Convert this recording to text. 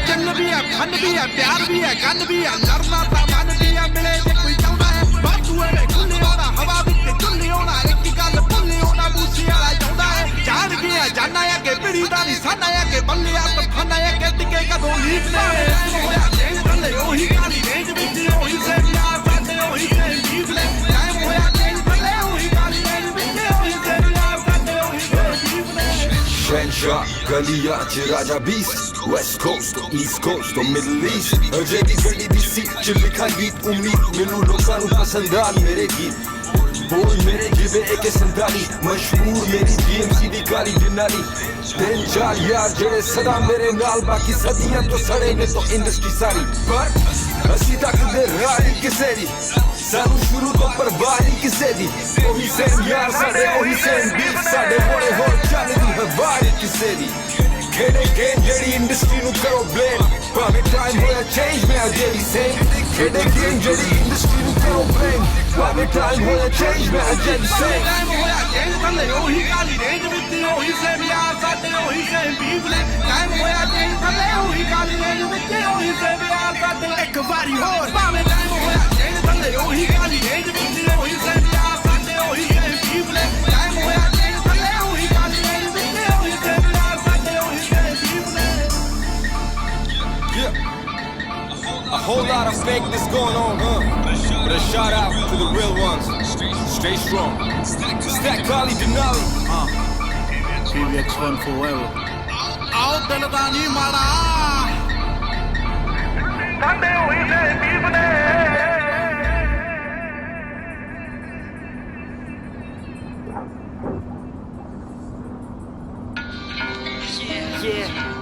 चंग भी है, फन भी है, प्यार भी है, गन भी है, लड़ना ता मन भी है, मिले जे कोई चाहता है बातूए में खुले होना, हवा विच चुल्ली होना, एक गल भुल्ली होना, मूसी वाला चाहता है जान गया जाना है कि पीड़ी दा निशाना है कि बल्ले आ तफाना है कि टिके कदों लीक ने होया चेंज थले ओही काली रेंज विच ओही से यार साडे ओही से लीक ने टाइम होया चेंज थले ओही काली रेंज विच ओही से यार साडे ओही से लीक ने Shenshaw, गलियां च राजा बीस West Coast to East Coast to Middle East Ajay दी गली दी सीट च लिखा गीत उम्मीद मैनू लोकां नू पसंद आन मेरे गीत बोल मेरे जिवे एक संताली मशहूर मेरी जीएमसी दी काली दिनाली तीन चार यार जेड़े सदा मेरे नाल बाकी सदियां तो सड़े ने तो इंडस्ट्री सारी पर असी तक दे राली किसे दी सानू शुरू तो परवाही किसे दी ओही सेम यार साडे ओही सेम बीफ साडे मोड़े होर चलदी हवारी किसे दी खेड़े गेम जेड़ी इंडस्ट्री नू करो ब्लेम भावे टाइम होया चेंज में अजे दी सेम खेड़े गेम जेड़ी इंडस्ट्री नू करो ब्लेम भावे टाइम होया चेंज में अजे दी सेम टाइम होया चेंज थले ओही काली रेंज विच ओही से यार साडे ओही से बीफ ने टाइम होया चेंज थले ओही काली रेंज विच ओही से यार साडे एक वारी होर भावे टाइम होया चेंज थले ओही काली रेंज विच ओही से यार साडे ओही से बीफ ने टाइम होया चेंज थले ओही काली रेंज विच ओही से यार साडे ओही से बीफ ने A whole lot of fakeness going on, but a shout out to the real ones. Stay strong. Stack Kali Denali. PVX1 forever. आओ दलदानी मारा ठंडे हुई से पीपने Yeah.